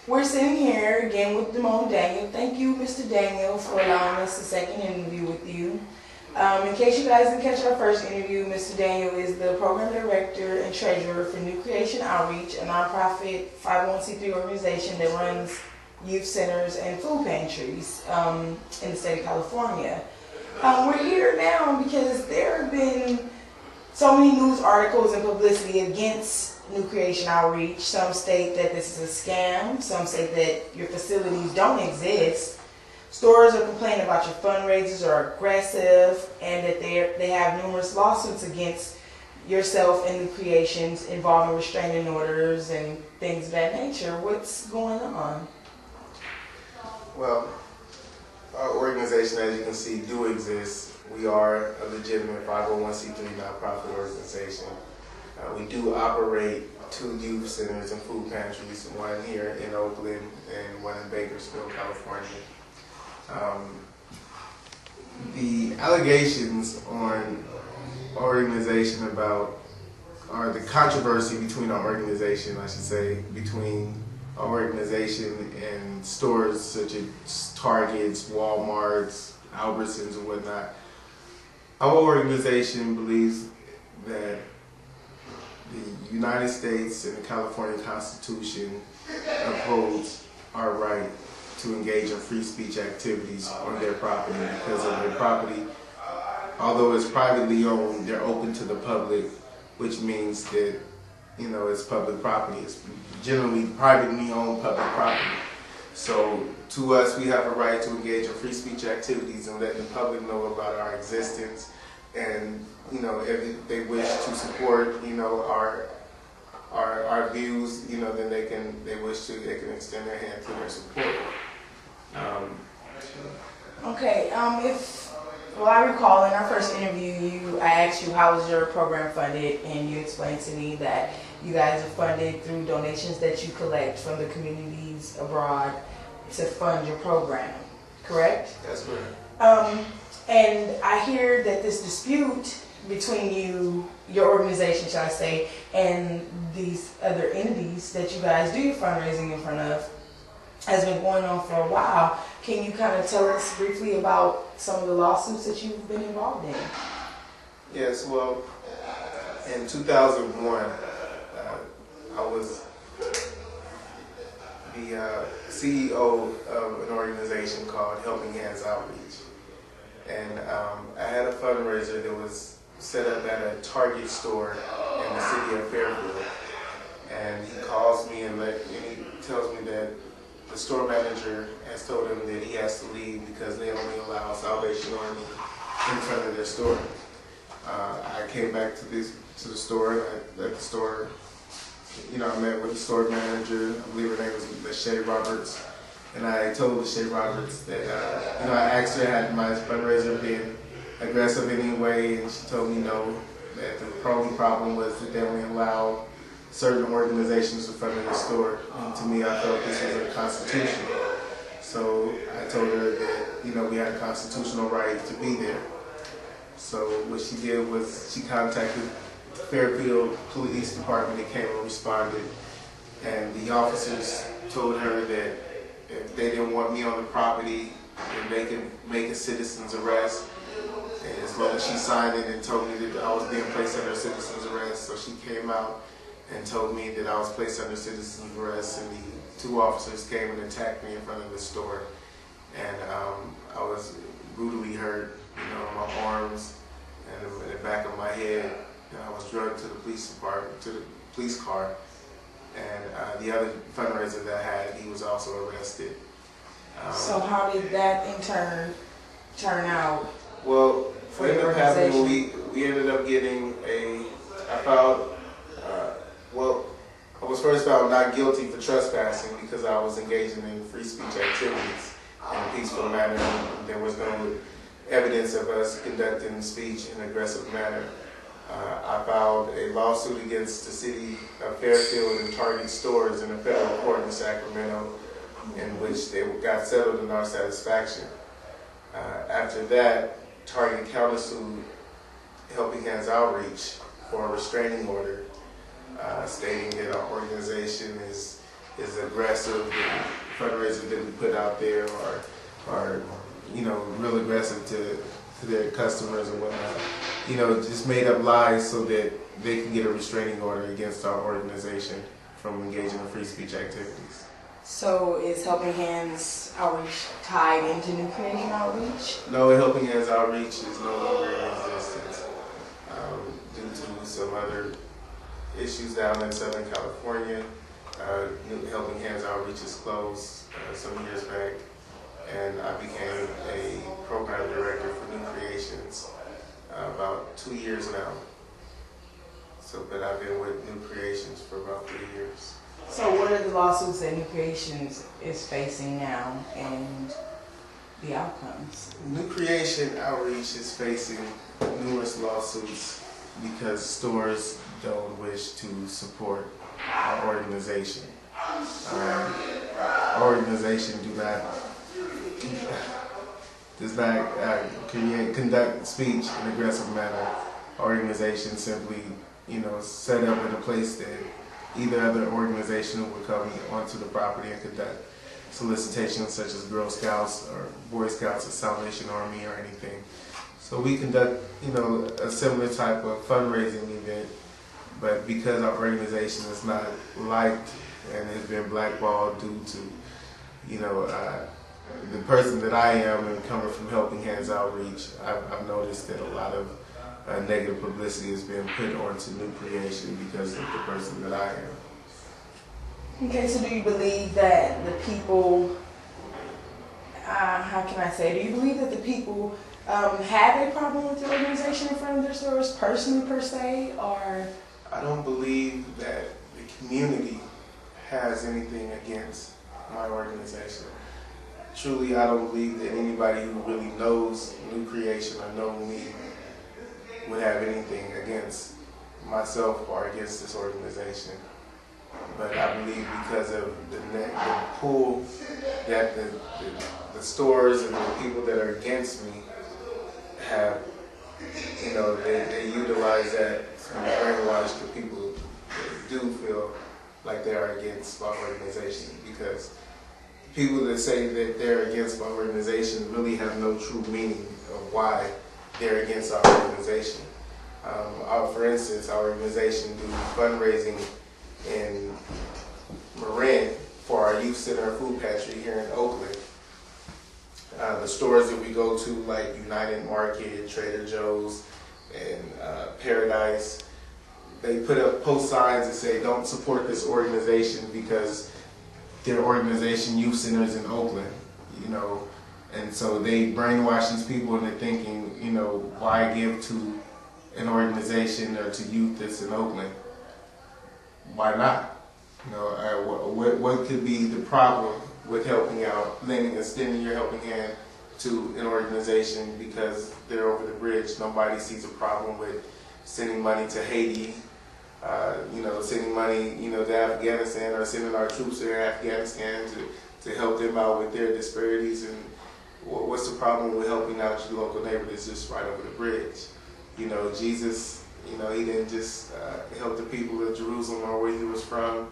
We're sitting here again with Damone Daniel. Thank you, Mr. Daniel, for allowing us a second interview with you. In case you guys didn't catch our first interview, Mr. Daniel is the Program Director and Treasurer for New Creation Outreach, a nonprofit 501c3 organization that runs youth centers and food pantries in the state of California. We're here now because there have been so many news articles and publicity against New Creation Outreach. Some state that this is a scam. Some say that your facilities don't exist. Stores are complaining about your fundraisers are aggressive, and that they have numerous lawsuits against yourself and New Creations involving restraining orders and things of that nature. What's going on? Well, our organization, as you can see, do exist. We are a legitimate 501c3 nonprofit organization. We do operate 2 youth centers and food pantries, one here in Oakland and one in Bakersfield, California. The allegations on our organization or the controversy between our organization, I should say, between our organization and stores such as Targets, Walmarts, Albertsons, and whatnot. Our organization believes that the United States and the California Constitution upholds our right to engage in free speech activities on their property because of their property. Although it's privately owned, they're open to the public, which means that, it's public property. It's generally privately owned public property. So to us, we have a right to engage in free speech activities and let the public know about our existence. And if they wish to support, our views, then they can extend their hand to their support. Okay. I recall in our first interview, I asked you how was your program funded, and you explained to me that you guys are funded through donations that you collect from the communities abroad to fund your program. Correct? That's correct. And I hear that this dispute between your organization, shall I say, and these other entities that you guys do your fundraising in front of has been going on for a while. Can you kind of tell us briefly about some of the lawsuits that you've been involved in? Yes, well, in 2001, I was the CEO of an organization called Helping Hands Outreach. And I had a fundraiser that was set up at a Target store in the city of Fairfield. And he calls me and he tells me that the store manager has told him that he has to leave because they only allow Salvation Army in front of their store. I came back to the store, and at the store, I met with the store manager. I believe her name was Lachey Roberts. And I told Lachey Roberts that, I asked her, had my fundraiser been aggressive in any way, and she told me no, that the only problem was that they only allow certain organizations in front of the store. And to me, I felt this was unconstitutional. So I told her that, we had a constitutional right to be there. So what she did was she contacted the Fairfield Police Department. They came and responded. And the officers told her that if they didn't want me on the property, then they could make a citizen's arrest. And as long as she signed it and told me that I was being placed under citizen's arrest, so she came out and told me that I was placed under citizen's arrest, and the 2 officers came and attacked me in front of the store. And I was brutally hurt, my arms and the back of my head. And I was drugged to the police department, to the police car. And the other fundraiser that I had, he was also arrested. So how did that in turn turn out? Well, what ended up happening, we ended up getting I was first found not guilty for trespassing because I was engaging in free speech activities in a peaceful manner. There was no evidence of us conducting speech in an aggressive manner. I filed a lawsuit against the city of Fairfield and Target stores in a federal court in Sacramento, in which they got settled in our satisfaction. After that, Target countersued Helping Hands Outreach for a restraining order, stating that our organization is is aggressive. The fundraisers that we put out there are real aggressive to their customers and whatnot. Just made up lies so that they can get a restraining order against our organization from engaging in free speech activities. So is Helping Hands Outreach tied into New Creation Outreach? No, Helping Hands Outreach is no longer in existence due to some other issues down in Southern California. Helping Hands Outreach is closed some years back, and I became a program director for New Creations about 2 years now. But I've been with New Creations for about 3 years. So what are the lawsuits that New Creations is facing now and the outcomes? New Creation Outreach is facing numerous lawsuits because stores don't wish to support our organization. Our organization does not conduct speech in an aggressive manner. Our organization simply, set up in a place that either other organization would come onto the property and conduct solicitations such as Girl Scouts or Boy Scouts or Salvation Army or anything. So we conduct, a similar type of fundraising event, but because our organization is not liked and has been blackballed due to, the person that I am and coming from Helping Hands Outreach, I've noticed that a lot of negative publicity has been put onto New Creation because of the person that I am. Okay, so do you believe that the people, do you believe that the people have a problem with the organization in front of their stores personally per se, or? I don't believe that the community has anything against my organization. Truly, I don't believe that anybody who really knows New Creation or knows me would have anything against myself or against this organization. But I believe because of the pull that the stores and the people that are against me have, they utilize that and brainwash the people that do feel like they are against my organization, because people that say that they're against my organization really have no true meaning of why they're against our organization. For instance, our organization do fundraising in Marin for our youth center food pantry here in Oakland. The stores that we go to, like United Market, Trader Joe's, and Paradise, they put up post signs that say, "Don't support this organization because their organization youth centers in Oakland," and so they brainwash these people into thinking, why give to an organization or to youth that's in Oakland? Why not? What could be the problem with helping out, lending, extending your helping hand to an organization because they're over the bridge? Nobody sees a problem with sending money to Haiti, sending money, to Afghanistan, or sending our troops to Afghanistan to help them out with their disparities. And what's the problem with helping out your local neighbor that's just right over the bridge? Jesus, he didn't just help the people of Jerusalem or where he was from.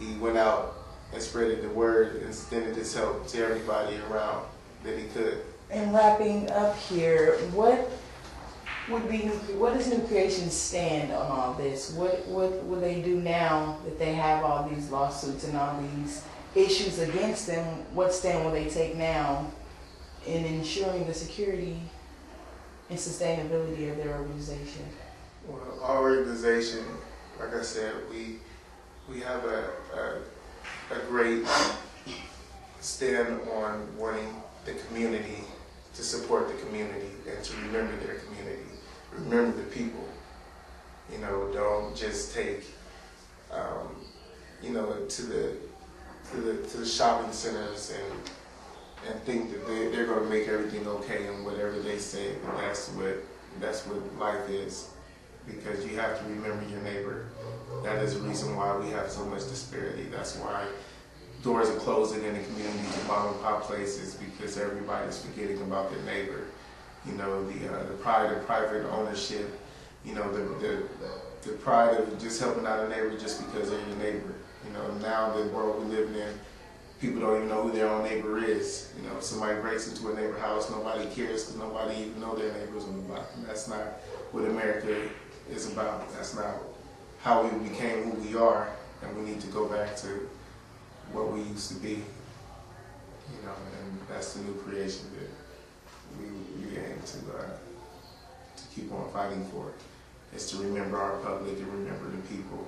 He went out and spread the word and extended his help to everybody around that he could. And wrapping up here, what does New Creation stand on all this? What will they do now that they have all these lawsuits and all these issues against them? What stand will they take now in ensuring the security and sustainability of their organization? Well, our organization, like I said, we have a great stand on wanting the community to support the community and to remember their community, remember the people. Don't just take, to the shopping centers and think that they're going to make everything okay and whatever they say, that's what life is. Because you have to remember your neighbor. That is the reason why we have so much disparity. That's why doors are closing in the community to mom and pop places, because everybody's forgetting about their neighbor. The pride of private ownership, the pride of just helping out a neighbor just because they're your neighbor. You know, now the world we live in, people don't even know who their own neighbor is. You know, if somebody breaks into a neighbor house, nobody cares because nobody even know their neighbors on the block. And that's not what America is about. That's not how we became who we are, and we need to go back to what we used to be. You know, and that's the new creation that we aim to keep on fighting for. Is to remember our public and remember the people,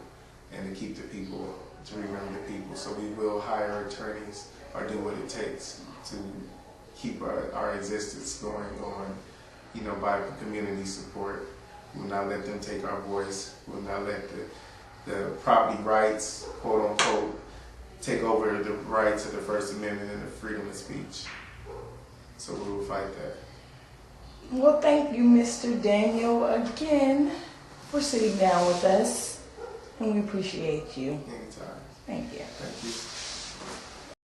and to keep the people, to remember the people. So we will hire attorneys or do what it takes to keep our existence going on, you know, by community support. We will not let them take our voice. We will not let the property rights, quote unquote, take over the rights of the First Amendment and the freedom of speech. So we will fight that. Well, thank you, Mr. Daniel, again for sitting down with us, and we appreciate you. Anytime. Thank you. Thank you.